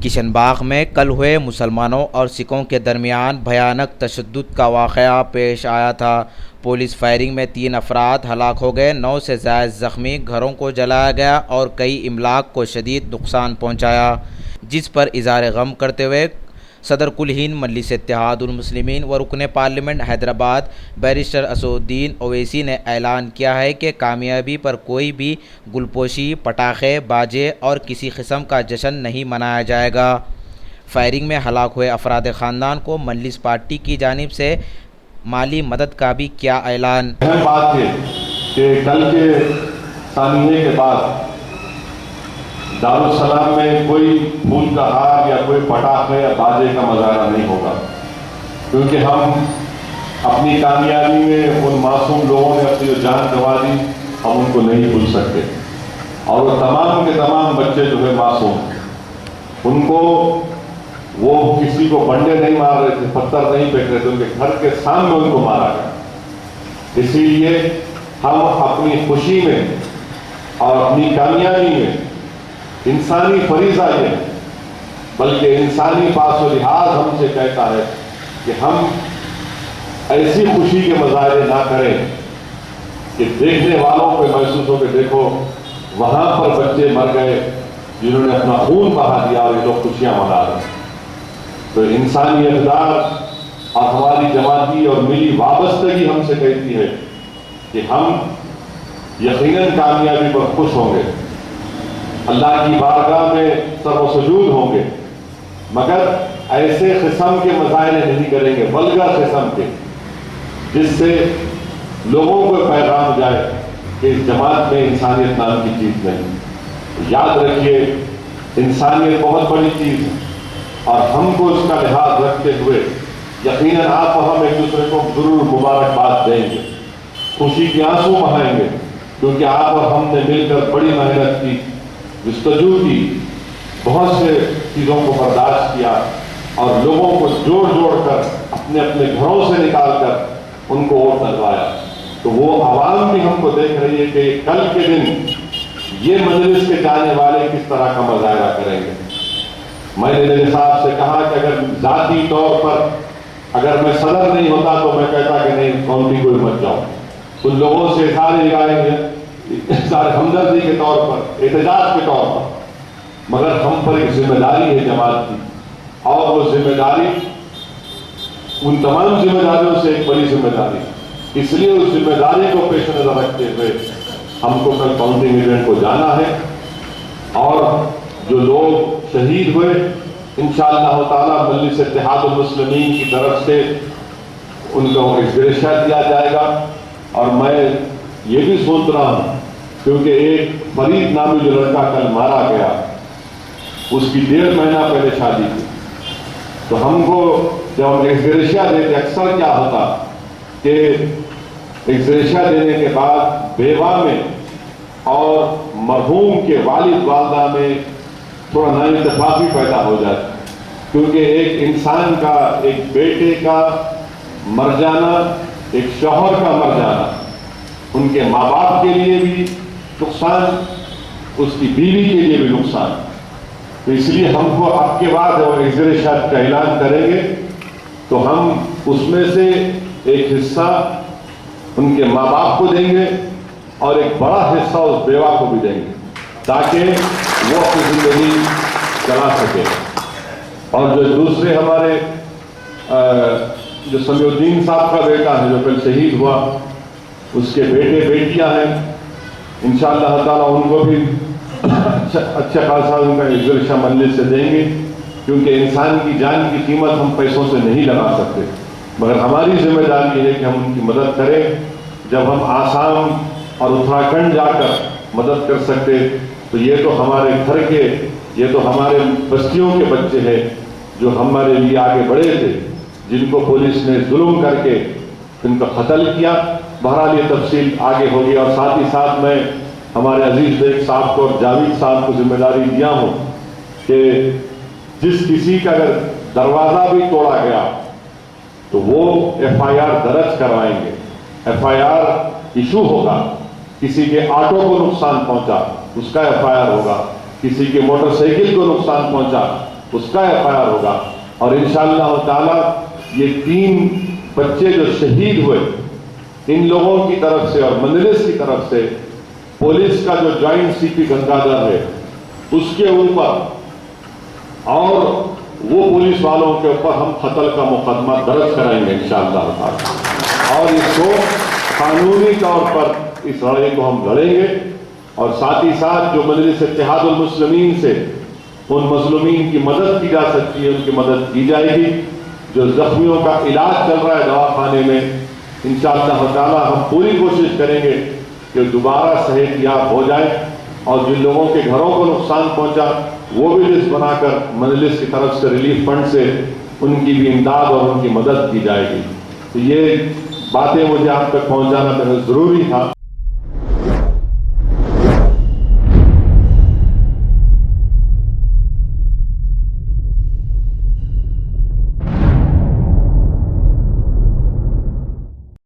کشن باغ میں کل ہوئے مسلمانوں اور سکھوں کے درمیان بھیانک تشدد کا واقعہ پیش آیا تھا۔ پولیس فائرنگ میں 3 افراد ہلاک ہو گئے، 9 سے زائد زخمی، گھروں کو جلایا گیا اور کئی املاک کو شدید نقصان پہنچایا، جس پر اظہار غم کرتے ہوئے صدر کل ہند مجلس اتحاد المسلمین و رکن پارلیمنٹ حیدرآباد بیرسٹر اسدالدین اویسی نے اعلان کیا ہے کہ کامیابی پر کوئی بھی گلپوشی، پٹاخے، باجے اور کسی قسم کا جشن نہیں منایا جائے گا۔ فائرنگ میں ہلاک ہوئے افراد خاندان کو مجلس پارٹی کی جانب سے مالی مدد کا بھی کیا اعلان۔ اہم بات ہے کہ کل کے ثانیے کے بعد دارالسلام میں کوئی پھول کا ہار یا کوئی پٹاخے یا باجے کا مظاہرہ نہیں ہوگا، کیونکہ ہم اپنی کامیابی میں ان معصوم لوگوں نے اپنی جو جان گنوا دی، ہم ان کو نہیں بھول سکتے، اور وہ تمام کے تمام بچے جو ہے معصوم، ان کو وہ کسی کو ڈنڈے نہیں مار رہے تھے، پتھر نہیں پھینک رہے تھے، ان کے گھر کے سامنے ان کو مارا گیا۔ اسی لیے ہم اپنی خوشی میں اور اپنی کامیابی میں انسانی فریضہ یہ ہے، بلکہ انسانی پاس و لحاظ ہم سے کہتا ہے کہ ہم ایسی خوشی کے مظاہرے نہ کریں کہ دیکھنے والوں پہ محسوس ہو کہ دیکھو وہاں پر بچے مر گئے جنہوں نے اپنا خون بہا دیا اور یہ لوگ خوشیاں منا رہے ہیں۔ تو انسانی اقدار اور ہماری جماعتی اور ملی وابستگی ہم سے کہتی ہے کہ ہم یقیناً کامیابی پر خوش ہوں گے، اللہ کی بارگاہ میں سر و سجود ہوں گے، مگر ایسے قسم کے مظاہرے نہیں کریں گے، ولگر قسم کے، جس سے لوگوں کو پیغام جائے کہ اس جماعت میں انسانیت نام کی چیز نہیں۔ یاد رکھیے انسانیت بہت بڑی چیز ہے، اور ہم کو اس کا لحاظ رکھتے ہوئے یقیناً آپ اور ہم ایک دوسرے کو ضرور مبارکباد دیں گے، خوشی کے آنسو بہائیں گے، کیونکہ آپ اور ہم نے مل کر بڑی محنت کی، جستجو کی، بہت سے چیزوں کو برداشت کیا اور لوگوں کو جوڑ جوڑ کر اپنے اپنے گھروں سے نکال کر ان کو ووٹ دلوایا۔ تو وہ عوام بھی ہم کو دیکھ رہی ہے کہ کل کے دن یہ مجلس کے جانے والے کس طرح کا مظاہرہ کریں گے۔ میں نے میرے صاحب سے کہا کہ اگر ذاتی طور پر اگر میں صدر نہیں ہوتا تو میں کہتا کہ نہیں کاؤنٹی کو مت جاؤ، ان لوگوں سے سارے ہمدردی کے طور پر، احتجاج کے طور پر، مگر ہم پر ایک ذمہ داری ہے جماعت کی، اور وہ ذمہ داری ان تمام ذمہ داریوں سے ایک بڑی ذمہ داری، اس لیے اس ذمہ داری کو پیش نظر رکھتے ہوئے ہم کو کل کاؤنٹنگ ایونٹ کو جانا ہے، اور جو لوگ شہید ہوئے انشاءاللہ تعالی مجلس اتحاد المسلمین کی طرف سے ان کو ایکسگریشیا دیا جائے گا۔ اور میں یہ بھی سوچ رہا ہوں کیونکہ ایک فرید نامی جو لڑکا کل مارا گیا، اس کی 1.5 مہینہ پہلے شادی تھی، تو ہم کو جب ہم ایکسگریشیا دیتے اکثر کیا ہوتا کہ ایکسگریشیا دینے کے بعد بیوہ میں اور مرحوم کے والد والدہ میں تھوڑا نااتفاقی پیدا ہو جاتی، کیونکہ ایک انسان کا، ایک بیٹے کا مر جانا، ایک شوہر کا مر جانا، ان کے ماں باپ کے لیے بھی نقصان، اس کی بیوی کے لیے بھی نقصان۔ تو اس لیے ہم کو اب کے بعد جب ایکسگریشیا کا اعلان کریں گے تو ہم اس میں سے ایک حصہ ان کے ماں باپ کو دیں گے اور ایک بڑا حصہ اس بیوہ کو بھی دیں گے، تاکہ وہ اپنی زندگی چلا سکے۔ اور جو دوسرے ہمارے جو سمیع الدین صاحب کا بیٹا ہے جو کل شہید ہوا، اس کے بیٹے بیٹیاں ہیں، انشاءاللہ تعالیٰ ان کو بھی اچھا خاصا ان کا ایکسگریشیا مجلس سے دیں گے، کیونکہ انسان کی جان کی قیمت ہم پیسوں سے نہیں لگا سکتے، مگر ہماری ذمہ داری یہ ہے کہ ہم ان کی مدد کریں۔ جب ہم آسام اور اتراکھنڈ جا کر مدد کر سکتے تو یہ تو ہمارے گھر کے، یہ تو ہمارے بستیوں کے بچے ہیں جو ہمارے لیے آگے بڑھے تھے، جن کو پولیس نے ظلم کر کے ان کا قتل کیا۔ بہرحال یہ تفصیل آگے ہوگی، اور ساتھ ہی ساتھ میں ہمارے عزیز بیگ صاحب کو اور جاوید صاحب کو ذمہ داری دیا ہوں کہ جس کسی کا اگر دروازہ بھی توڑا گیا تو وہ FIR درج کروائیں گے، FIR ایشو ہوگا، کسی کے آٹو کو نقصان پہنچا اس کا FIR ہوگا، کسی کے موٹر سائیکل کو نقصان پہنچا اس کا FIR ہوگا، اور انشاءاللہ تعالی یہ 3 بچے جو شہید ہوئے ان لوگوں کی طرف سے اور مجلس کی طرف سے پولیس کا جو جوائنٹ CP گنگادر ہے اس کے اوپر اور وہ پولیس والوں کے اوپر ہم قتل کا مقدمہ درج کرائیں گے انشاءاللہ تعالی، اور اس کو قانونی طور پر اس لڑائی کو ہم لڑیں گے، اور ساتھ ہی ساتھ جو مجلس اتحاد المسلمین سے ان مظلومین کی مدد کی جا سکتی ہے ان کی مدد کی جائے گی۔ جو زخمیوں کا علاج چل رہا ہے دواخانے میں انشاءاللہ تعالی ہم پوری کوشش کریں گے کہ دوبارہ صحت یاب ہو جائے، اور جن لوگوں کے گھروں کو نقصان پہنچا وہ بھی لسٹ بنا کر مجلس کی طرف سے ریلیف فنڈ سے ان کی بھی امداد اور ان کی مدد کی جائے گی۔ تو یہ باتیں مجھے آپ تک پہنچانا بہت ضروری تھا۔